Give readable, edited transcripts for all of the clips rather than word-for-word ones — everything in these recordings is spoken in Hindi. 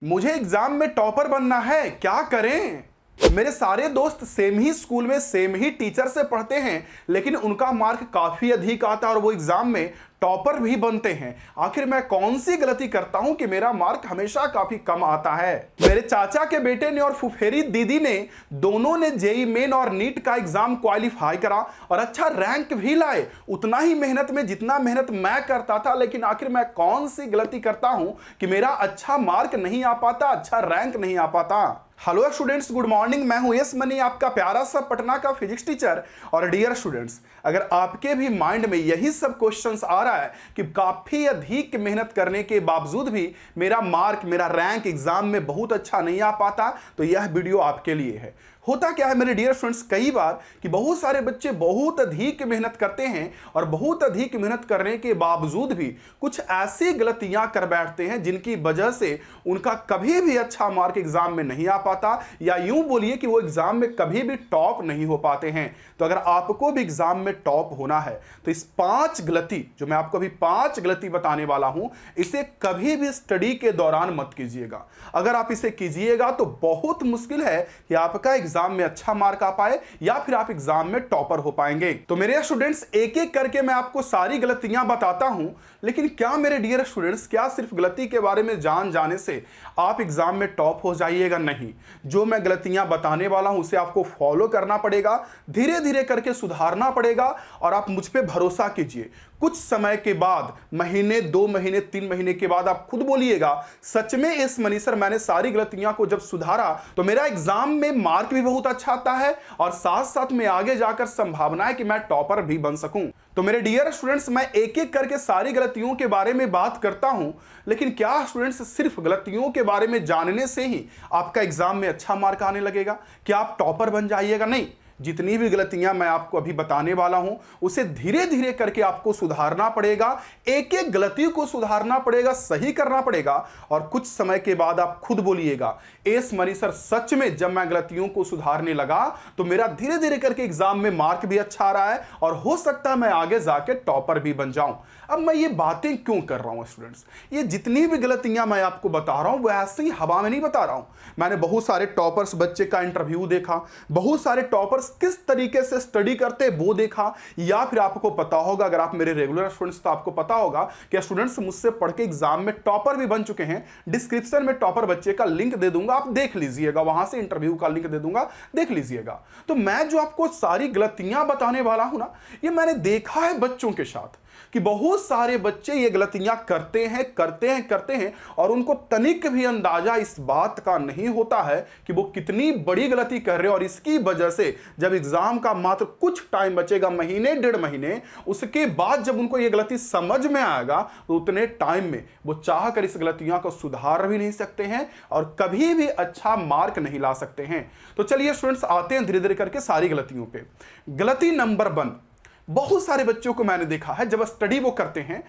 मुझे एग्जाम में टॉपर बनना है, क्या करें। मेरे सारे दोस्त सेम ही स्कूल में सेम ही टीचर से पढ़ते हैं, लेकिन उनका मार्क काफी अधिक आता है और वो एग्जाम में टॉपर भी बनते हैं। आखिर मैं कौन सी गलती करता हूं कि मेरा मार्क हमेशा काफी कम आता है। मेरे चाचा के बेटे ने और फुफेरी दीदी ने दोनों ने जेई मेन और नीट का एग्जाम क्वालिफाई करा और अच्छा रैंक भी लाए, उतना ही मेहनत में जितना मेहनत मैं करता था। लेकिन आखिर मैं कौन सी गलती करता हूं कि मेरा अच्छा मार्क नहीं आ पाता, अच्छा रैंक नहीं आ पाता। Hello students, good morning. मैं हूं यस मनी, आपका प्यारा सा पटना का फिजिक्स टीचर। और डियर स्टूडेंट्स, अगर आपके भी माइंड में यही सब क्वेश्चंस आ रहा है कि काफी अधिक मेहनत करने के बावजूद भी मेरा मार्क, मेरा रैंक एग्जाम में बहुत अच्छा नहीं आ पाता, तो यह वीडियो आपके लिए है। होता क्या है मेरे डियर स्टूडेंट्स, कई बार कि बहुत सारे बच्चे बहुत अधिक मेहनत करते हैं और बहुत अधिक मेहनत करने के बावजूद भी कुछ ऐसी गलतियां कर बैठते हैं जिनकी वजह से उनका कभी भी अच्छा मार्क एग्जाम में नहीं आ पाता, या यूं बोलिए कि वो एग्जाम में कभी भी टॉप नहीं हो पाते हैं। तो अगर आपको भी एग्जाम में टॉप होना है तो इस 5 गलती, जो मैं आपको अभी 5 गलती बताने वाला हूं, इसे कभी भी स्टडी के दौरान मत कीजिएगा। अगर आप इसे कीजिएगा तो बहुत मुश्किल है कि आपका एग्जाम में अच्छा मार्क आ पाए या फिर आप एग्जाम में टॉपर हो पाएंगे। तो मेरे स्टूडेंट्स, एक एक करके मैं आपको सारी गलतियां बताता हूं, लेकिन क्या मेरे डियर स्टूडेंट्स, क्या सिर्फ गलती के बारे में जान जाने से आप एग्जाम में टॉप हो जाइएगा? नहीं। जो मैं गलतियां बताने वाला हूं उसे आपको फॉलो करना पड़ेगा, धीरे धीरे करके सुधारना पड़ेगा। और आप मुझ पे भरोसा कीजिए, कुछ समय के बाद, महीने, 2 महीने, 3 महीने के बाद आप खुद बोलिएगा, सच में इस मनी सर, मैंने सारी गलतियां को जब सुधारा तो मेरा एग्जाम में मार्क भी बहुत अच्छा आता है और साथ साथ में आगे जाकर संभावना है कि मैं टॉपर भी बन सकूं। तो मेरे डियर स्टूडेंट्स, मैं एक एक करके सारी गलतियों के बारे में बात करता हूं, लेकिन क्या स्टूडेंट्स सिर्फ गलतियों के बारे में जानने से ही आपका एग्जाम में अच्छा मार्क आने लगेगा? क्या आप टॉपर बन जाइएगा? नहीं। जितनी भी गलतियां मैं आपको अभी बताने वाला हूं उसे धीरे धीरे करके आपको सुधारना पड़ेगा, एक एक गलती को सुधारना पड़ेगा, सही करना पड़ेगा। और कुछ समय के बाद आप खुद बोलिएगा, एस मनी सर, सच में जब मैं गलतियों को सुधारने लगा तो मेरा धीरे धीरे करके एग्जाम में मार्क भी अच्छा आ रहा है और हो सकता है मैं आगे जाके टॉपर भी बन जाऊं। अब मैं ये बातें क्यों कर रहा हूं स्टूडेंट्स? ये जितनी भी गलतियां मैं आपको बता रहा हूं वो ऐसे ही हवा में नहीं बता रहा हूं। मैंने बहुत सारे टॉपर्स बच्चे का इंटरव्यू देखा, बहुत सारे टॉपर्स किस तरीके से स्टडी करते वो देखा। या फिर आपको पता होगा, अगर आप मेरे रेगुलर स्टूडेंट्स, तो आपको पता होगा कि स्टूडेंट्स मुझसे पढ़ के एग्जाम में टॉपर भी बन चुके हैं। डिस्क्रिप्शन में टॉपर बच्चे का लिंक दे दूंगा, आप देख लीजिएगा, वहां से इंटरव्यू का लिंक दे दूंगा, देख लीजिएगा। तो मैं जो आपको सारी गलतियां बताने वाला हूं ना, ये मैंने देखा है बच्चों के साथ कि बहुत सारे बच्चे ये गलतियां करते हैं और उनको तनिक भी अंदाजा इस बात का नहीं होता है कि वो कितनी बड़ी गलती कर रहे हैं। और इसकी वजह से जब एग्जाम का मात्र कुछ टाइम बचेगा, महीने, 1.5 महीने, उसके बाद जब उनको ये गलती समझ में आएगा तो उतने टाइम में वो चाह कर इस गलतियां को सुधार भी नहीं सकते हैं और कभी भी अच्छा मार्क नहीं ला सकते हैं। तो चलिए स्टूडेंट्स, आते हैं धीरे धीरे करके सारी गलतियों पे। गलती नंबर 1, बहुत सारे बच्चों को मैंने देखा है जब स्टडी वो करते हैं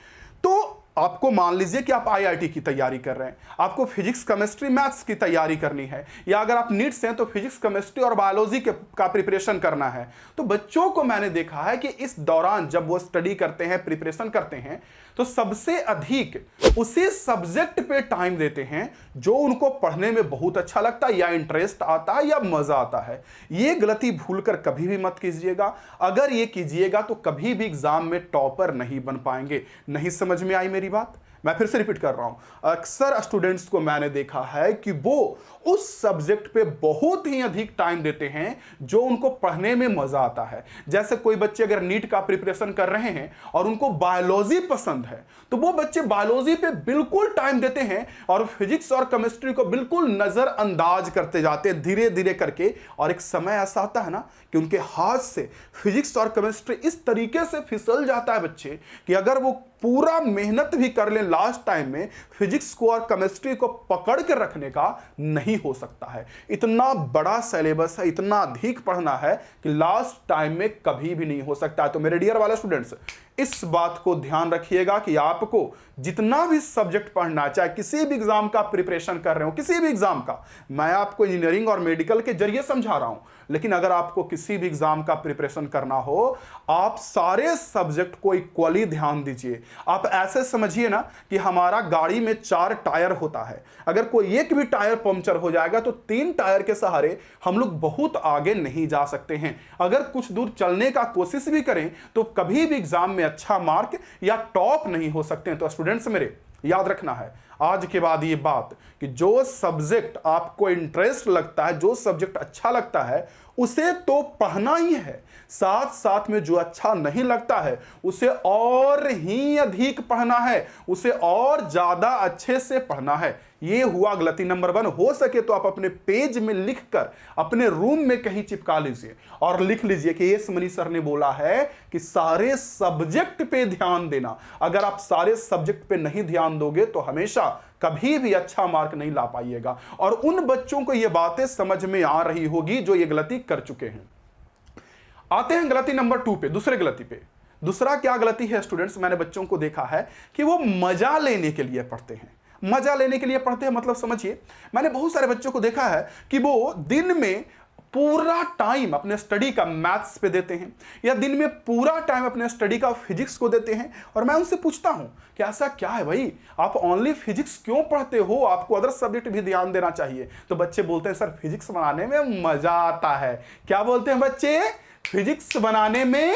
तो आपको मान लीजिए कि आप आईआईटी की तैयारी कर रहे हैं, आपको फिजिक्स, केमिस्ट्री, मैथ्स की तैयारी करनी है, या अगर आप नीट से हैं तो फिजिक्स, केमिस्ट्री और बायोलॉजी का प्रिपरेशन करना है। तो बच्चों को मैंने देखा है कि इस दौरान जब वो स्टडी करते हैं, प्रिपरेशन करते हैं, तो सबसे अधिक उसी सब्जेक्ट पे टाइम देते हैं जो उनको पढ़ने में बहुत अच्छा लगता है, या इंटरेस्ट आता है, या मजा आता है। ये गलती भूलकर कभी भी मत कीजिएगा। अगर ये कीजिएगा तो कभी भी एग्जाम में टॉपर नहीं बन पाएंगे। नहीं समझ में आई मेरी बात? मैं फिर से रिपीट कर रहा हूं। अक्सर स्टूडेंट्स को मैंने देखा है कि वो उस सब्जेक्ट पे बहुत ही अधिक टाइम देते हैं जो उनको पढ़ने में मजा आता है। जैसे कोई बच्चे अगर नीट का प्रिपरेशन कर रहे हैं और उनको बायोलॉजी पसंद है तो वो बच्चे बायोलॉजी पे बिल्कुल टाइम देते हैं और फिजिक्स और केमिस्ट्री को बिल्कुल नजरअंदाज करते जाते हैं धीरे धीरे करके। और एक समय ऐसा आता है ना कि उनके हाथ से फिजिक्स और केमिस्ट्री इस तरीके से फिसल जाता है बच्चे कि अगर वो पूरा मेहनत भी कर ले लास्ट टाइम में, फिजिक्स को और केमिस्ट्री को पकड़ के रखने का नहीं हो सकता है। इतना बड़ा सिलेबस है, इतना अधिक पढ़ना है कि लास्ट टाइम में कभी भी नहीं हो सकता है। तो मेरे डियर वाले स्टूडेंट्स, इस बात को ध्यान रखिएगा कि आपको जितना भी सब्जेक्ट पढ़ना, चाहे किसी भी एग्जाम का प्रिपरेशन कर रहे हो, किसी भी एग्जाम का, मैं आपको इंजीनियरिंग और मेडिकल के जरिए समझा रहा हूं, लेकिन अगर आपको किसी भी एग्जाम का प्रिपरेशन करना हो, आप सारे सब्जेक्ट को इक्वली ध्यान दीजिए। आप ऐसे समझिए ना कि हमारा गाड़ी में 4 टायर होता है, अगर कोई एक भी टायर पंक्चर हो जाएगा तो 3 टायर के सहारे हम लोग बहुत आगे नहीं जा सकते हैं। अगर कुछ दूर चलने का कोशिश भी करें तो कभी भी एग्जाम में अच्छा मार्क या टॉप नहीं हो सकते हैं। तो स्टूडेंट्स मेरे, याद रखना है आज के बाद ये बात कि जो सब्जेक्ट आपको इंटरेस्ट लगता है, जो सब्जेक्ट अच्छा लगता है, उसे तो पढ़ना ही है, साथ साथ में जो अच्छा नहीं लगता है उसे और ही अधिक पढ़ना है, उसे और ज्यादा अच्छे से पढ़ना है। ये हुआ गलती नंबर 1। हो सके तो आप अपने पेज में लिखकर अपने रूम में कहीं चिपका लीजिए और लिख लीजिए कि यस मनी सर ने बोला है कि सारे सब्जेक्ट पे ध्यान देना। अगर आप सारे सब्जेक्ट पे नहीं ध्यान दोगे तो हमेशा कभी भी अच्छा मार्क नहीं ला पाइएगा। और उन बच्चों को ये बातें समझ में आ रही होगी जो ये गलती कर चुके हैं। आते हैं गलती नंबर 2 पे, दूसरे गलती पे। दूसरा क्या गलती है स्टूडेंट्स, मैंने बच्चों को देखा है कि वो मजा लेने के लिए पढ़ते हैं। मजा लेने के लिए पढ़ते हैं मतलब समझिए, मैंने बहुत सारे बच्चों को देखा है कि वो दिन में पूरा टाइम अपने स्टडी का मैथ्स पे देते हैं या दिन में पूरा टाइम अपने स्टडी का फिजिक्स को देते हैं। और मैं उनसे पूछता हूं कि ऐसा क्या है भाई, आप ओनली फिजिक्स क्यों पढ़ते हो, आपको अदर सब्जेक्ट भी ध्यान देना चाहिए। तो बच्चे बोलते हैं सर फिजिक्स बनाने में मजा आता है। क्या बोलते हैं बच्चे? फिजिक्स बनाने में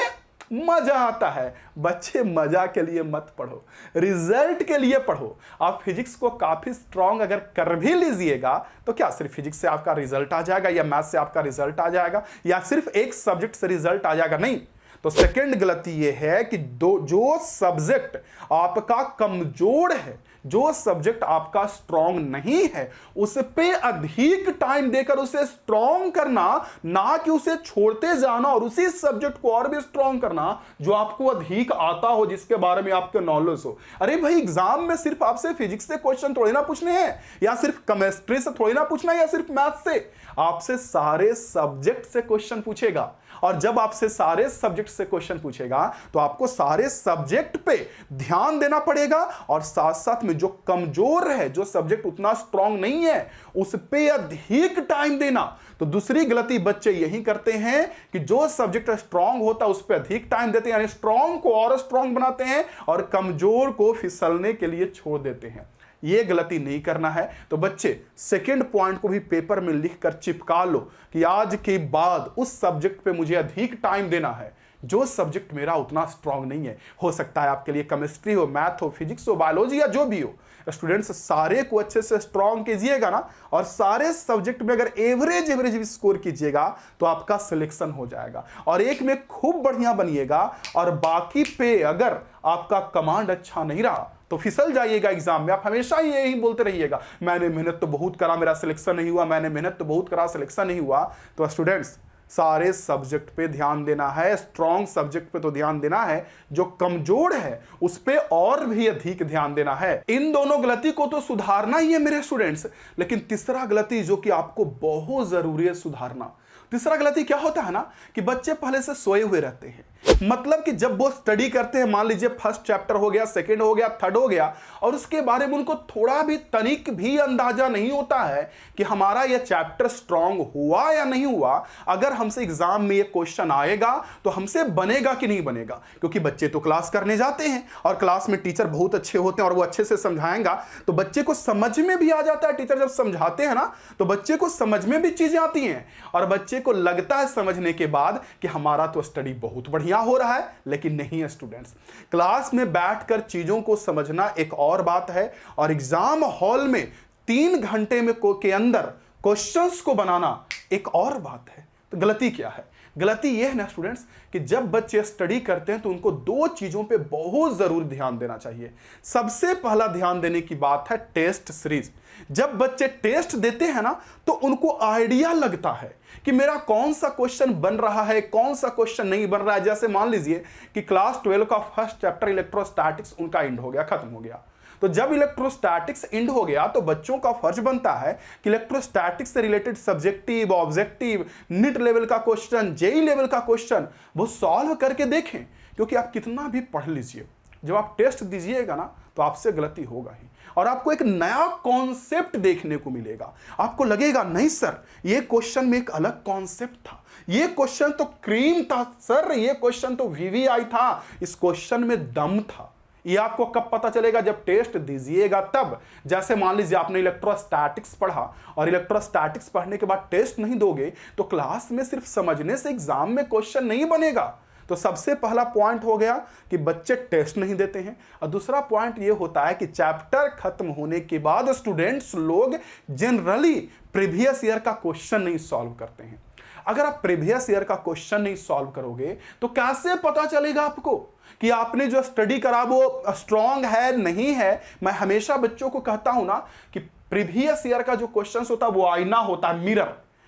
मजा आता है। बच्चे मजा के लिए मत पढ़ो, रिजल्ट के लिए पढ़ो। आप फिजिक्स को काफी स्ट्रांग अगर कर भी लीजिएगा तो क्या सिर्फ फिजिक्स से आपका रिजल्ट आ जाएगा या मैथ से आपका रिजल्ट आ जाएगा या सिर्फ एक सब्जेक्ट से रिजल्ट आ जाएगा? नहीं। तो सेकंड गलती यह है कि जो सब्जेक्ट आपका कमजोर है, जो सब्जेक्ट आपका स्ट्रांग नहीं है, उस पे अधिक टाइम देकर उसे स्ट्रांग करना, ना कि उसे छोड़ते जाना और उसी सब्जेक्ट को और भी स्ट्रांग करना जो आपको अधिक आता हो, जिसके बारे में आपको नॉलेज हो। अरे भाई, एग्जाम में सिर्फ आपसे फिजिक्स से क्वेश्चन थोड़ी ना पूछने हैं या सिर्फ केमिस्ट्री से थोड़ी ना पूछना है या सिर्फ मैथ से, आपसे सारे सब्जेक्ट से क्वेश्चन पूछेगा। और जब आपसे सारे सब्जेक्ट से क्वेश्चन पूछेगा तो आपको सारे सब्जेक्ट पे ध्यान देना पड़ेगा और साथ साथ में जो कमजोर है, जो सब्जेक्ट उतना स्ट्रांग नहीं है, उस पे अधिक टाइम देना। तो दूसरी गलती बच्चे यही करते हैं कि जो सब्जेक्ट स्ट्रांग होता है उस पे अधिक टाइम देते हैं, यानी स्ट्रांग को और स्ट्रांग बनाते हैं और कमजोर को फिसलने के लिए छोड़ देते हैं। ये गलती नहीं करना है। तो बच्चे सेकंड पॉइंट को भी पेपर में लिखकर चिपका लो कि आज के बाद उस सब्जेक्ट पे मुझे अधिक टाइम देना है जो सब्जेक्ट मेरा उतना स्ट्रांग नहीं है। हो सकता है आपके लिए केमिस्ट्री हो, मैथ हो, फिजिक्स हो, बायोलॉजी या जो भी हो। स्टूडेंट्स सारे को अच्छे से स्ट्रांग कीजिएगा ना, और सारे सब्जेक्ट में अगर एवरेज भी स्कोर कीजिएगा तो आपका सिलेक्शन हो जाएगा और एक में खूब बढ़िया बनिएगा। और बाकी पे अगर आपका कमांड अच्छा नहीं रहा तो फिसल जाइएगा एग्जाम में। आप हमेशा ही यही बोलते रहिएगा, मैंने मेहनत तो बहुत करा, मेरा सिलेक्शन नहीं हुआ, मैंने मेहनत तो बहुत करा, सिलेक्शन नहीं हुआ। तो स्टूडेंट्स सारे सब्जेक्ट पे ध्यान देना है, स्ट्रॉन्ग सब्जेक्ट पे तो ध्यान देना है, जो कमजोर है उस पे और भी अधिक ध्यान देना है। इन दोनों गलती को तो सुधारना ही है मेरे स्टूडेंट्स। लेकिन तीसरा गलती जो कि आपको बहुत जरूरी है सुधारना, तीसरा गलती क्या होता है ना कि बच्चे पहले से सोए हुए रहते हैं। मतलब कि जब वो स्टडी करते हैं, मान लीजिए फर्स्ट चैप्टर हो गया, सेकंड हो गया, थर्ड हो गया, और उसके बारे में उनको थोड़ा भी तनिक भी अंदाजा नहीं होता है कि हमारा यह चैप्टर स्ट्रांग हुआ या नहीं हुआ। अगर हमसे एग्जाम में ये क्वेश्चन आएगा तो हमसे बनेगा कि नहीं बनेगा, क्योंकि बच्चे तो क्लास करने जाते हैं और क्लास में टीचर बहुत अच्छे होते हैं और वो अच्छे से समझाएंगा तो बच्चे को समझ में भी आ जाता है। टीचर जब समझाते हैं ना तो बच्चे को समझ में भी चीजें आती हैं और बच्चे को लगता है समझने के बाद कि हमारा तो स्टडी बहुत बढ़िया हो रहा है। लेकिन नहीं है स्टूडेंट्स, क्लास में बैठकर चीजों को समझना एक और बात है और एग्जाम हॉल में 3 घंटे में के अंदर क्वेश्चंस को बनाना एक और बात है। तो गलती क्या है? गलती यह है ना स्टूडेंट्स कि जब बच्चे स्टडी करते हैं तो उनको 2 चीजों पे बहुत जरूर ध्यान देना चाहिए। सबसे पहला ध्यान देने की बात है टेस्ट सीरीज। जब बच्चे टेस्ट देते हैं ना तो उनको आइडिया लगता है कि मेरा कौन सा क्वेश्चन बन रहा है, कौन सा क्वेश्चन नहीं बन रहा है। जैसे मान लीजिए कि क्लास 12 का फर्स्ट चैप्टर इलेक्ट्रोस्टैटिक्स उनका एंड हो गया, खत्म हो गया। तो जब इलेक्ट्रोस्टैटिक्स एंड हो गया तो बच्चों का फर्ज बनता है कि इलेक्ट्रोस्टैटिक्स से related subjective, objective, NEET level का क्वेश्चन, जेई लेवल का क्वेश्चन वो सॉल्व करके देखें क्योंकि आप कितना भी पढ़ लीजिए, जब आप टेस्ट दीजिएगा ना तो आपसे गलती होगा ही, और आपको एक नया कॉन्सेप्ट देखने को मिलेगा। आपको लगेगा नहीं सर, ये क्वेश्चन में एक अलग कॉन्सेप्ट था, ये क्वेश्चन तो क्रीम था सर, ये क्वेश्चन तो वीवीआई था, इस क्वेश्चन में दम था। ये आपको कब पता चलेगा? जब टेस्ट दीजिएगा तब। जैसे मान लीजिए आपने इलेक्ट्रोस्टैटिक्स पढ़ा और इलेक्ट्रोस्टैटिक्स पढ़ने के बाद टेस्ट नहीं दोगे तो क्लास में सिर्फ समझने से एग्जाम में क्वेश्चन नहीं बनेगा। तो सबसे पहला पॉइंट हो गया कि बच्चे टेस्ट नहीं देते हैं, और दूसरा पॉइंट ये होता है कि चैप्टर खत्म होने के बाद स्टूडेंट्स लोग जनरली प्रीवियस ईयर का क्वेश्चन नहीं सॉल्व करते हैं। अगर आप प्रीवियस ईयर का क्वेश्चन नहीं सॉल्व करोगे तो कैसे पता चलेगा आपको कि आपने जो स्टडी करा वो स्ट्रांग है नहीं है? मैं हमेशा बच्चों को कहता हूं ना कि प्रीवियस ईयर का जो क्वेश्चन होता है वो आईना होता है,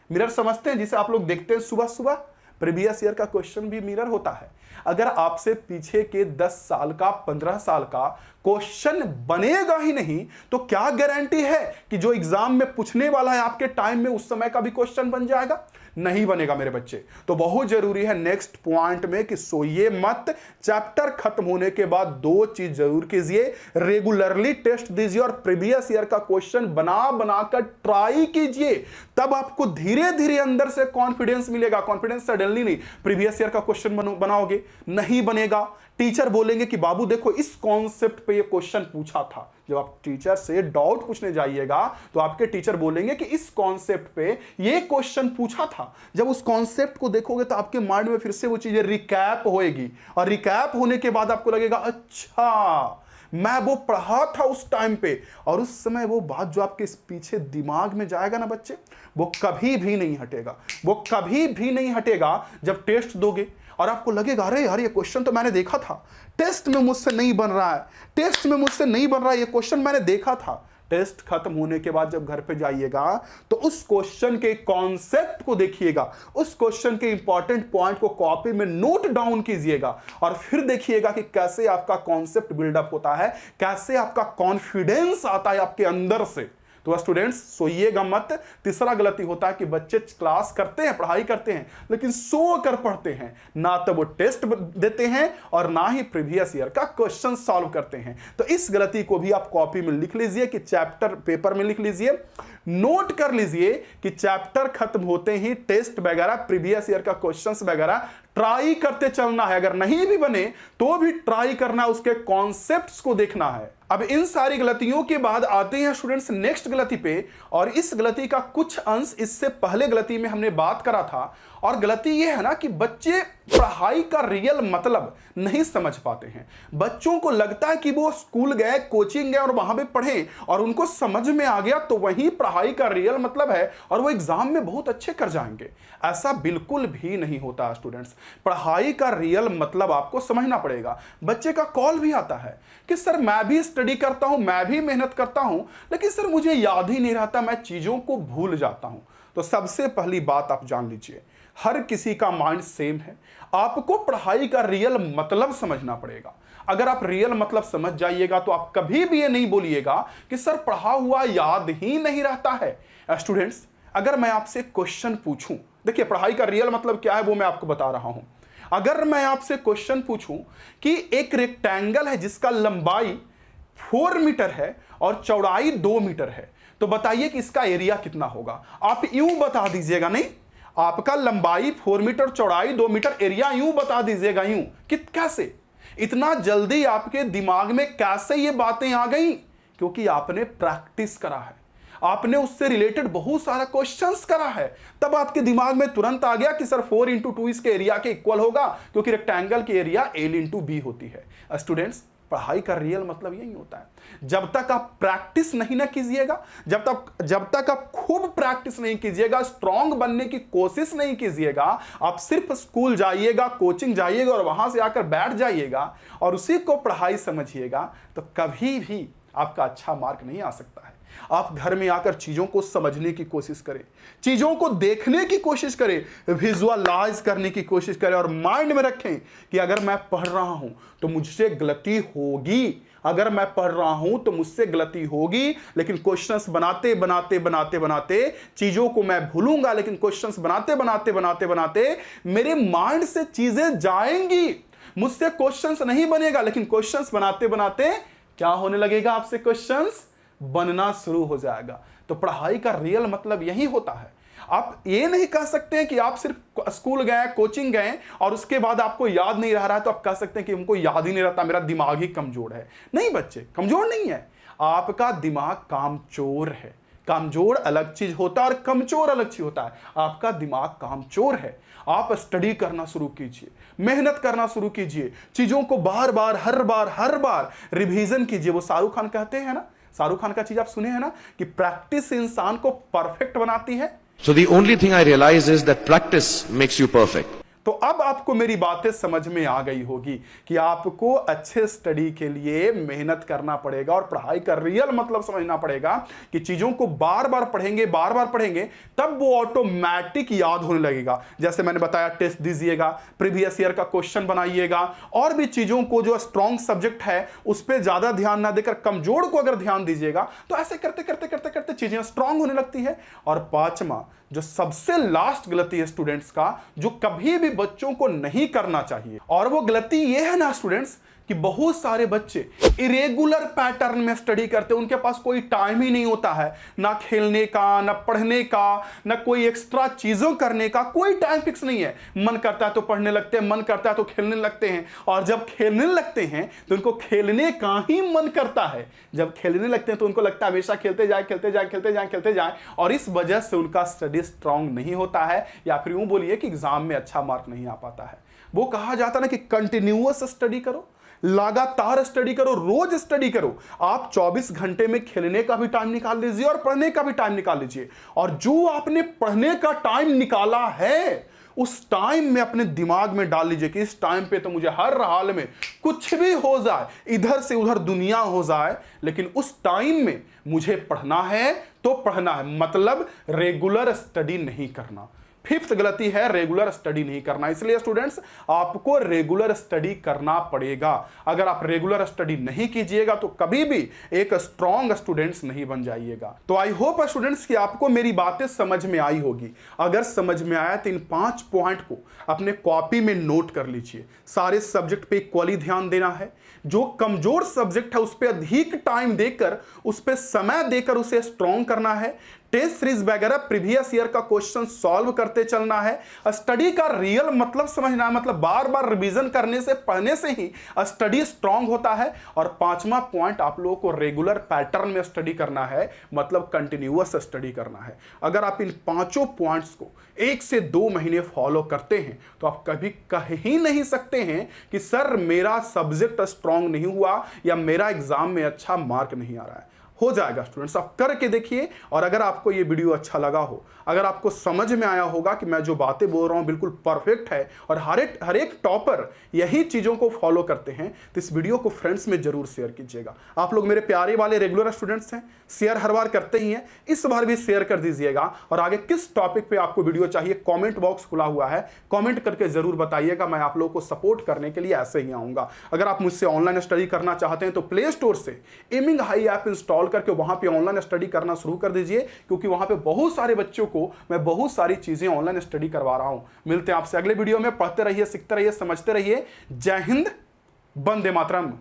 मिरर समझते हैं जिसे आप लोग देखते हैं सुबह सुबह। प्रीवियस ईयर का क्वेश्चन भी मिरर होता है। अगर आपसे पीछे के 10 साल का 15 साल का क्वेश्चन बनेगा ही नहीं तो क्या गारंटी है कि जो एग्जाम में पूछने वाला है आपके टाइम में उस समय का भी क्वेश्चन बन जाएगा? नहीं बनेगा मेरे बच्चे। तो बहुत जरूरी है नेक्स्ट पॉइंट में कि सोइए मत। चैप्टर खत्म होने के बाद 2 चीज जरूर कीजिए, रेगुलरली टेस्ट दीजिए और प्रीवियस ईयर का क्वेश्चन बना बनाकर ट्राई कीजिए। तब आपको धीरे धीरे अंदर से कॉन्फिडेंस मिलेगा। कॉन्फिडेंस सडनली नहीं, प्रीवियस ईयर का क्वेश्चन बनाओगे नहीं बनेगा। टीचर बोलेंगे कि बाबू देखो इस कॉन्सेप्ट पे ये क्वेश्चन पूछा था। जब आप टीचर से डाउट पूछने जाइएगा तो आपके टीचर बोलेंगे कि इस कॉन्सेप्ट पे ये क्वेश्चन पूछा था। जब उस कॉन्सेप्ट को देखोगे तो आपके माइंड में फिर से वो चीजें रिकैप होएगी, और रिकैप होने के बाद आपको लगेगा अच्छा मैं वो पढ़ा था उस टाइम पे। और उस समय वो बात जो आपके पीछे दिमाग में जाएगा ना बच्चे, वो कभी भी नहीं हटेगा, वो कभी भी नहीं हटेगा जब टेस्ट दोगे। और आपको लगेगा अरे यार ये क्वेश्चन तो मैंने देखा था, टेस्ट में मुझसे नहीं बन रहा है, टेस्ट में मुझसे नहीं बन रहा है, ये क्वेश्चन मैंने देखा था। टेस्ट खत्म होने के बाद जब घर पे जाइएगा तो उस क्वेश्चन के कॉन्सेप्ट को देखिएगा, उस क्वेश्चन के इंपॉर्टेंट पॉइंट को कॉपी में नोट डाउन कीजिएगा, और फिर देखिएगा कि कैसे आपका कॉन्सेप्ट बिल्डअप होता है, कैसे आपका कॉन्फिडेंस आता है आपके अंदर से। तो स्टूडेंट्स सोइएगा मत। तीसरा गलती होता है कि बच्चे क्लास करते हैं, पढ़ाई करते हैं, लेकिन सो कर पढ़ते हैं, ना तो वो टेस्ट देते हैं और ना ही प्रीवियस ईयर का क्वेश्चन सॉल्व करते हैं। तो इस गलती को भी आप कॉपी में लिख लीजिए, कि चैप्टर पेपर में लिख लीजिए, नोट कर लीजिए कि चैप्टर खत्म होते ही टेस्ट वगैरह प्रीवियस ईयर का क्वेश्चंस वगैरह ट्राई करते चलना है। अगर नहीं भी बने तो भी ट्राई करना, उसके कॉन्सेप्ट्स को देखना है। अब इन सारी गलतियों के बाद आते हैं स्टूडेंट्स नेक्स्ट गलती पे, और इस गलती का कुछ अंश इससे पहले गलती में हमने बात करा था। और गलती यह है ना कि बच्चे पढ़ाई का रियल मतलब नहीं समझ पाते हैं। बच्चों को लगता है कि वो स्कूल गए, कोचिंग गए और वहां पे पढ़े और उनको समझ में आ गया तो वही पढ़ाई का रियल मतलब है और वो एग्जाम में बहुत अच्छे कर जाएंगे। ऐसा बिल्कुल भी नहीं होता स्टूडेंट्स। पढ़ाई का रियल मतलब आपको समझना पड़ेगा। बच्चे का कॉल भी आता है कि सर मैं भी स्टडी करता हूं, मैं भी मेहनत करता हूं, लेकिन सर मुझे याद ही नहीं रहता, मैं चीजों को भूल जाता हूं। तो सबसे पहली बात आप जान लीजिए, हर किसी का माइंड सेम है। आपको पढ़ाई का रियल मतलब समझना पड़ेगा। अगर आप रियल मतलब समझ जाइएगा तो आप कभी भी ये नहीं बोलिएगा कि सर पढ़ा हुआ याद ही नहीं रहता है। स्टूडेंट्स अगर मैं आपसे क्वेश्चन पूछूं, देखिए पढ़ाई का रियल मतलब क्या है वो मैं आपको बता रहा हूं। अगर मैं आपसे क्वेश्चन पूछूं कि एक रेक्टेंगल है जिसका लंबाई 4 मीटर है और चौड़ाई 2 मीटर है, तो बताइए कि इसका एरिया कितना होगा। आप यूं बता दीजिएगा, नहीं, आपका लंबाई 4 मीटर, चौड़ाई 2 मीटर, एरिया यूं बता दीजिएगा। यूं कैसे? इतना जल्दी आपके दिमाग में कैसे ये बातें आ गई? क्योंकि आपने प्रैक्टिस करा है, आपने उससे रिलेटेड बहुत सारा क्वेश्चंस करा है, तब आपके दिमाग में तुरंत आ गया कि सर 4 इंटू 2 इसके एरिया के इक्वल होगा, क्योंकि रेक्टेंगल की एरिया L इंटू बी होती है। स्टूडेंट्स पढ़ाई का रियल मतलब यही होता है। जब तक आप प्रैक्टिस नहीं ना कीजिएगा, जब तक आप खूब प्रैक्टिस नहीं कीजिएगा, स्ट्रांग बनने की कोशिश नहीं कीजिएगा, आप सिर्फ स्कूल जाइएगा, कोचिंग जाइएगा और वहां से आकर बैठ जाइएगा और उसी को पढ़ाई समझिएगा, तो कभी भी आपका अच्छा मार्क नहीं आ सकता है। आप घर में आकर चीजों को समझने की कोशिश करें, चीजों को देखने की कोशिश करें, विजुअलाइज करने की कोशिश करें और माइंड में रखें कि अगर मैं पढ़ रहा हूं तो मुझसे गलती होगी, अगर मैं पढ़ रहा हूं तो मुझसे गलती होगी, लेकिन क्वेश्चंस बनाते बनाते बनाते बनाते चीजों को मैं भूलूंगा, लेकिन क्वेश्चंस बनाते बनाते बनाते बनाते मेरे माइंड से चीजें जाएंगी। मुझसे क्वेश्चंस नहीं बनेगा, लेकिन क्वेश्चंस बनाते बनाते क्या होने लगेगा, आपसे क्वेश्चंस बनना शुरू हो जाएगा। तो पढ़ाई का रियल मतलब यही होता है। आप ये नहीं कह सकते कि आप सिर्फ स्कूल गए, कोचिंग गए और उसके बाद आपको याद नहीं रह रहा है तो आप कह सकते हैं कि हमको याद ही नहीं रहता, मेरा दिमाग ही कमजोर है। नहीं बच्चे, कमजोर नहीं है, आपका दिमाग कामचोर है। कामजोर अलग चीज होता है और कमजोर अलग चीज होता है। आपका दिमाग कामचोर है। आप स्टडी करना शुरू कीजिए, मेहनत करना शुरू कीजिए, चीजों को बार बार हर बार रिवीजन कीजिए। वो शाहरुख खान कहते हैं ना, शाहरुख खान का चीज आप सुने हैं ना कि प्रैक्टिस इंसान को परफेक्ट बनाती है। So the only thing I realize is that practice makes you perfect. तो अब आपको मेरी बातें समझ में आ गई होगी कि आपको अच्छे स्टडी के लिए मेहनत करना पड़ेगा और पढ़ाई का रियल मतलब समझना पड़ेगा कि चीजों को बार बार पढ़ेंगे तब वो ऑटोमेटिक याद होने लगेगा। जैसे मैंने बताया, टेस्ट दीजिएगा, प्रीवियस ईयर का क्वेश्चन बनाइएगा, और भी चीजों को जो स्ट्रॉन्ग सब्जेक्ट है उस पर ज्यादा ध्यान ना देकर कमजोर को अगर ध्यान दीजिएगा तो ऐसे करते करते करते करते चीजें स्ट्रॉन्ग होने लगती है। और पांचवा, जो सबसे लास्ट गलती है स्टूडेंट्स का, जो कभी भी बच्चों को नहीं करना चाहिए, और वो गलती ये है ना स्टूडेंट्स कि बहुत सारे बच्चे इरेगुलर पैटर्न में स्टडी करते हैं। उनके पास कोई टाइम ही नहीं होता है, ना खेलने का, ना पढ़ने का, ना कोई एक्स्ट्रा चीजों करने का, कोई टाइम फिक्स नहीं है। मन करता है तो पढ़ने लगते हैं, मन करता है तो खेलने लगते हैं, और जब खेलने लगते हैं तो उनको खेलने का ही मन करता है। जब खेलने लगते हैं तो उनको लगता है हमेशा खेलते जाए, और इस वजह से उनका स्टडी स्ट्रांग नहीं होता है, या फिर यूं बोलिए कि एग्जाम में अच्छा मार्क नहीं आ पाता है। वो कहा जाता है ना कि कंटिन्यूअस स्टडी करो, लगातार स्टडी करो, रोज स्टडी करो। आप 24 घंटे में खेलने का भी टाइम निकाल लीजिए और पढ़ने का भी टाइम निकाल लीजिए, और जो आपने पढ़ने का टाइम निकाला है उस टाइम में अपने दिमाग में डाल लीजिए कि इस टाइम पे तो मुझे हर हाल में कुछ भी हो जाए, इधर से उधर दुनिया हो जाए, लेकिन उस टाइम में मुझे पढ़ना है तो पढ़ना है, मतलब रेगुलर स्टडी नहीं करना। फिफ्थ गलती है रेगुलर स्टडी नहीं करना। इसलिए स्टूडेंट्स, आपको रेगुलर स्टडी करना पड़ेगा। अगर आप रेगुलर स्टडी नहीं कीजिएगा तो कभी भी एक स्ट्रॉन्ग स्टूडेंट्स नहीं बन जाइएगा। तो आई होप स्टूडेंट्स कि आपको मेरी बातें समझ में आई होगी। अगर समझ में आया तो इन 5 पॉइंट को अपने कॉपी में नोट कर लीजिए। सारे सब्जेक्ट पे इक्वली ध्यान देना है। जो कमजोर सब्जेक्ट है उस पर अधिक टाइम देकर, उस पर समय देकर उसे स्ट्रॉन्ग करना है। टेस्ट सीरीज वगैरह प्रीवियस ईयर का क्वेश्चन सॉल्व करते चलना है। स्टडी का रियल मतलब समझना है, मतलब बार बार रिवीजन करने से, पढ़ने से ही स्टडी स्ट्रांग होता है। और 5वां पॉइंट, आप लोगों को रेगुलर पैटर्न में स्टडी करना है, मतलब कंटिन्यूअस स्टडी करना है। अगर आप इन 5 पॉइंट्स को 1 से 2 महीने फॉलो करते हैं तो आप कभी कह ही नहीं सकते हैं कि सर मेरा सब्जेक्ट स्ट्रांग नहीं हुआ या मेरा एग्जाम में अच्छा मार्क नहीं आ रहा है। हो जाएगा स्टूडेंट्स, आप करके देखिए। और अगर आपको ये वीडियो अच्छा लगा हो, अगर आपको समझ में आया होगा कि मैं जो बातें बोल रहा हूं बिल्कुल परफेक्ट है और हर एक टॉपर यही चीजों को फॉलो करते हैं, तो इस वीडियो को फ्रेंड्स में जरूर शेयर कीजिएगा। आप लोग मेरे प्यारे वाले रेगुलर स्टूडेंट्स हैं, शेयर हर बार करते ही हैं, इस बार भी शेयर कर दीजिएगा। और आगे किस टॉपिक पे आपको वीडियो चाहिए, कमेंट बॉक्स खुला हुआ है, कमेंट करके जरूर बताइएगा। मैं आप लोगों को सपोर्ट करने के लिए ऐसे ही आऊंगा। अगर आप मुझसे ऑनलाइन स्टडी करना चाहते हैं तो प्ले स्टोर से एमिंग हाई ऐप इंस्टॉल करके वहां पे ऑनलाइन स्टडी करना शुरू कर दीजिए, क्योंकि वहां पे बहुत सारे बच्चों को मैं बहुत सारी चीजें ऑनलाइन स्टडी करवा रहा हूं। मिलते हैं आपसे अगले वीडियो में। पढ़ते रहिए, सीखते रहिए, समझते रहिए। जय हिंद, वंदे मातरम।